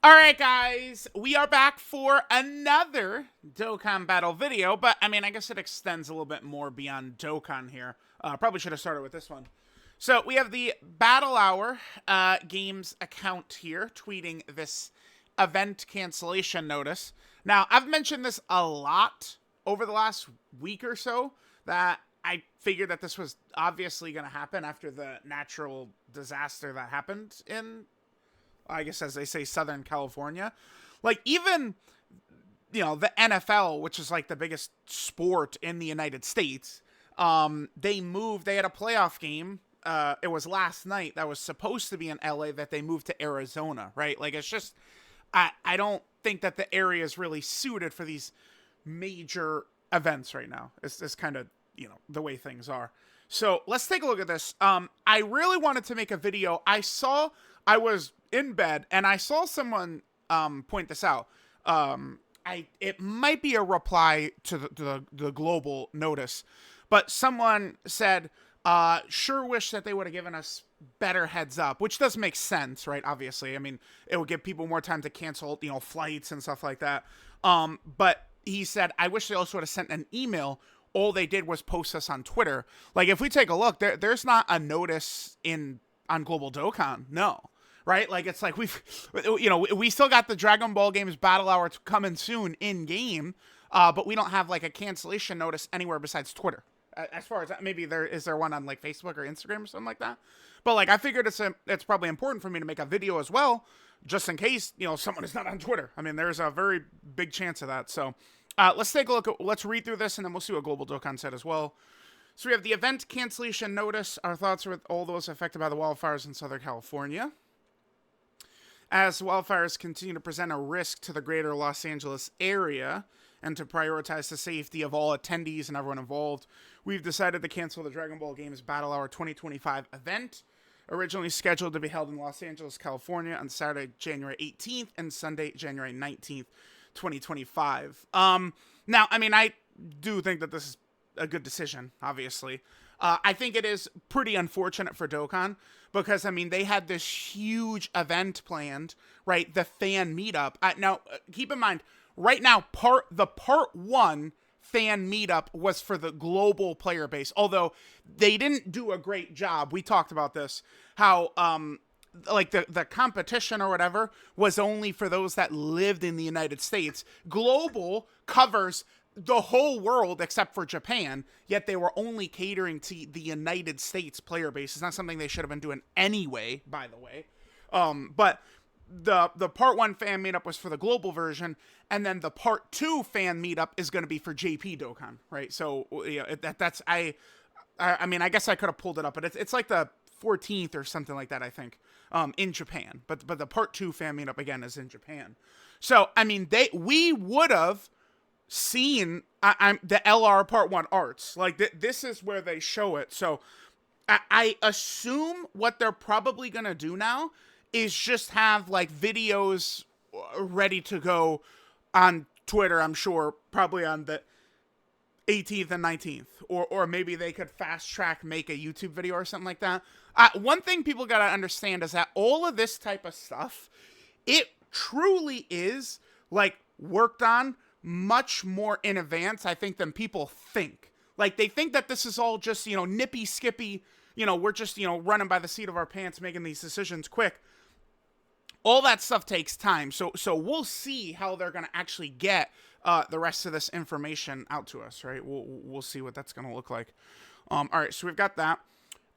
Alright guys, we are back for another Dokkan Battle video, but I mean, I guess it extends a little bit more beyond Dokkan here. Probably should have started with this one. So we have the Battle Hour Games account here tweeting this event cancellation notice. Now, I've mentioned this a lot over the last week or so, that I figured that this was obviously going to happen after the natural disaster that happened in, I guess, as they say, Southern California. Like, even, the NFL, which is like the biggest sport in the United States, they had a playoff game. It was last night that was supposed to be in LA that they moved to Arizona, right? Like, it's just, I don't think that the area is really suited for these major events right now. It's kind of, the way things are. So let's take a look at this. I really wanted to make a video. I was in bed and I saw someone point this out. It might be a reply to the global notice, but someone said, sure wish that they would have given us better heads up, which does make sense, right? Obviously, I mean, it would give people more time to cancel, flights and stuff like that. But he said, I wish they also would have sent an email. All they did was post us on Twitter. Like, if we take a look, there's not a notice on Global Dokkan. No. Right? Like, it's like we still got the Dragon Ball Games Battle Hour coming soon in game, but we don't have like a cancellation notice anywhere besides Twitter. As far as that, maybe is there one on like Facebook or Instagram or something like that. But like, I figured it's probably important for me to make a video as well, just in case someone is not on Twitter. I mean, there's a very big chance of that. So let's take a look. Let's read through this, and then we'll see what Global Dokkan said as well. So we have the event cancellation notice. Our thoughts are with all those affected by the wildfires in Southern California. As wildfires continue to present a risk to the greater Los Angeles area and to prioritize the safety of all attendees and everyone involved, we've decided to cancel the Dragon Ball Games Battle Hour 2025 event, originally scheduled to be held in Los Angeles, California on Saturday, January 18th and Sunday, January 19th, 2025. Now, I mean, I do think that this is a good decision, obviously. I think it is pretty unfortunate for Dokkan because, I mean, they had this huge event planned, right? The fan meetup. Now, keep in mind, right now, the part one fan meetup was for the global player base, although they didn't do a great job. We talked about this, how, like the competition or whatever was only for those that lived in the United States. Global covers the whole world except for Japan, yet they were only catering to the United States player base. It's not something they should have been doing anyway, by the way. But the part one fan meetup was for the global version, and then the part two fan meetup is going to be for JP Dokkan, right? So I mean, I guess I could have pulled it up, but it's like the 14th or something like that, I think, in Japan. But the part two fan meetup again is in Japan. So I mean, we would have seen the LR part one arts. Like, this is where they show it. So I assume what they're probably going to do now is just have like videos ready to go on Twitter, I'm sure, probably on the 18th and 19th, or maybe they could fast track, make a YouTube video or something like that. One thing people got to understand is that all of this type of stuff, it truly is like worked on much more in advance, I think, than people think. Like, they think that this is all just, nippy skippy, we're just, running by the seat of our pants, making these decisions quick. All that stuff takes time. So we'll see how they're going to actually get the rest of this information out to us, right? We'll see what that's going to look like. All right, so we've got that.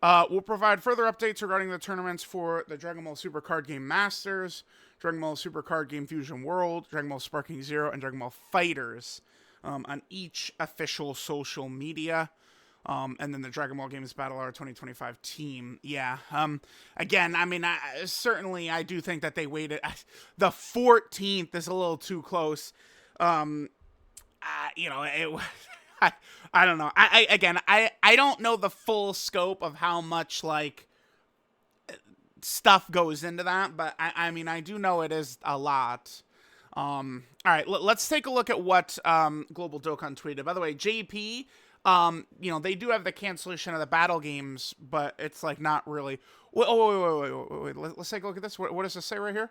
We'll provide further updates regarding the tournaments for the Dragon Ball Super Card Game Masters, Dragon Ball Super Card Game Fusion World, Dragon Ball Sparking Zero, and Dragon Ball Fighters on each official social media. And then the Dragon Ball Games Battle Hour 2025 team. Yeah. Again, I mean, I do think that they waited. The 14th is a little too close. I don't know. I don't know the full scope of how much like stuff goes into that, but I mean, I do know it is a lot. All right, let's take a look at what Global Dokkan tweeted. By the way, JP, they do have the cancellation of the battle games, but it's like not really. Wait. Let's take a look at this. What does this say right here?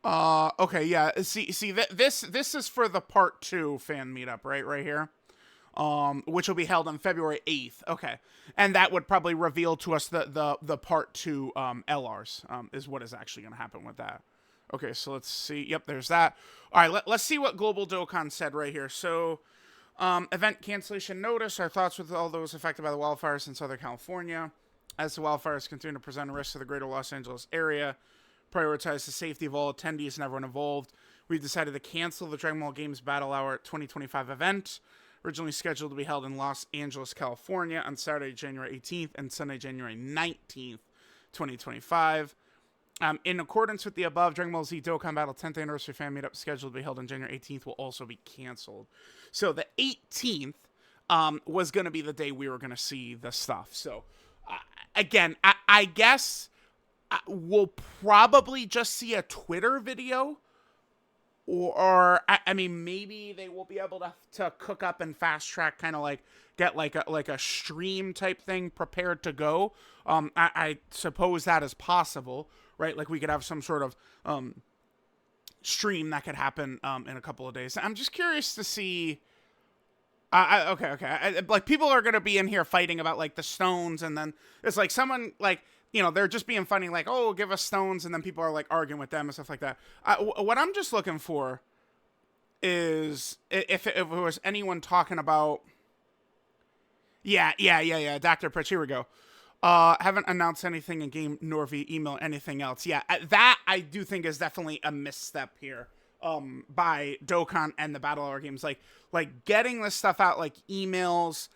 Okay, yeah. This is for the part 2 fan meetup, right here. Which will be held on February 8th. Okay, and that would probably reveal to us the part 2 LRs is what is actually going to happen with that. Okay, so let's see. Yep, there's that. All right, let's see what Global Dokkan said right here. So, event cancellation notice. Our thoughts with all those affected by the wildfires in Southern California. As the wildfires continue to present a risk to the greater Los Angeles area, prioritize the safety of all attendees and everyone involved, we've decided to cancel the Dragon Ball Games Battle Hour 2025 event, originally scheduled to be held in Los Angeles, California on Saturday, January 18th and Sunday, January 19th, 2025. In accordance with the above, Dragon Ball Z Dokkan Battle 10th Anniversary Fan Meetup scheduled to be held on January 18th will also be canceled. So the 18th was going to be the day we were going to see the stuff. So, again, I guess we'll probably just see a Twitter video. Or I mean, maybe they will be able to cook up and fast track, kind of like get like a stream type thing prepared to go. I suppose that is possible, right? Like we could have some sort of stream that could happen in a couple of days. I'm just curious to see. Okay. Like people are gonna be in here fighting about like the stones, and then it's like someone like. They're just being funny, like, oh, give us stones, and then people are, like, arguing with them and stuff like that. What I'm just looking for is if it was anyone talking about... Yeah, Dr. Pritch, here we go. Haven't announced anything in game nor via email, anything else. Yeah, that I do think is definitely a misstep here by Dokkan and the Battle Hour games. Like getting this stuff out, like emails,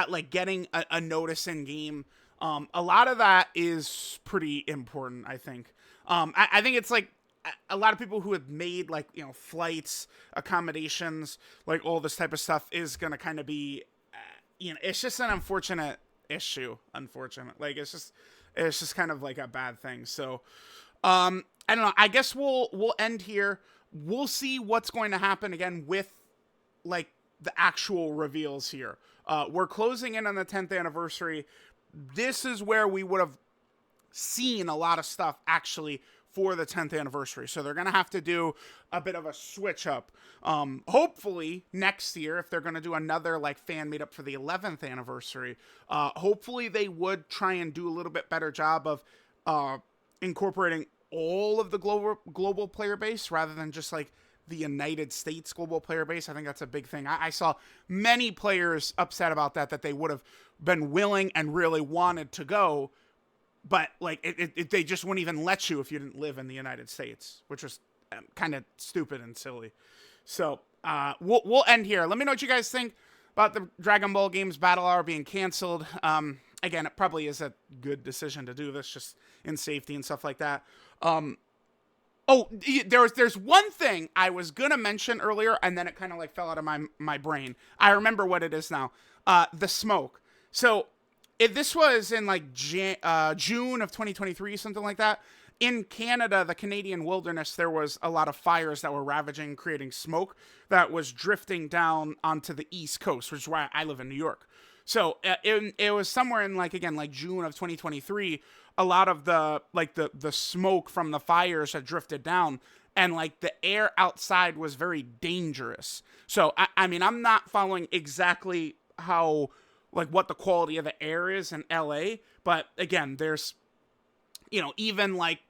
like getting a notice in game. A lot of that is pretty important, I think. I think it's like a lot of people who have made like, flights, accommodations, like all this type of stuff is going to kind of be, it's just an unfortunate issue. Unfortunate. Like it's just kind of like a bad thing. So, I don't know. I guess we'll end here. We'll see what's going to happen again with like the actual reveals here. We're closing in on the 10th anniversary. This is where we would have seen a lot of stuff actually for the 10th anniversary. So they're going to have to do a bit of a switch up. Hopefully next year, if they're going to do another like fan meetup for the 11th anniversary, hopefully they would try and do a little bit better job of incorporating all of the global player base rather than just like the United States global player base. I think that's a big thing. I saw many players upset about that they would have been willing and really wanted to go, but like they just wouldn't even let you if you didn't live in the United States, which was kind of stupid and silly. So we'll end here. Let me know what you guys think about the Dragon Ball Games Battle Hour being canceled. Again, it probably is a good decision to do this just in safety and stuff like that. Oh, there's one thing I was gonna mention earlier, and then it kind of like fell out of my brain. I remember what it is now. The smoke. So if this was in like June of 2023, something like that. In Canada, the Canadian wilderness, there was a lot of fires that were ravaging, creating smoke that was drifting down onto the East Coast, which is why I live in New York. So it was somewhere in like, again, like June of 2023, a lot of the smoke from the fires had drifted down, and like the air outside was very dangerous. So, I mean, I'm not following exactly how, like what the quality of the air is in LA, but again, there's, even like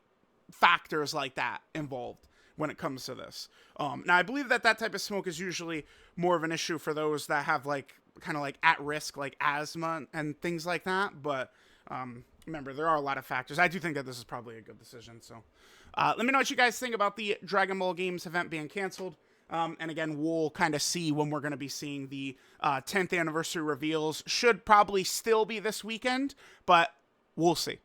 factors like that involved when it comes to this. Now I believe that type of smoke is usually more of an issue for those that have like kind of like at risk, like asthma and things like that. But remember, there are a lot of factors. I do think that this is probably a good decision. So let me know what you guys think about the Dragon Ball Games event being canceled. And again, we'll kind of see when we're going to be seeing the 10th anniversary reveals. Should probably still be this weekend, but we'll see.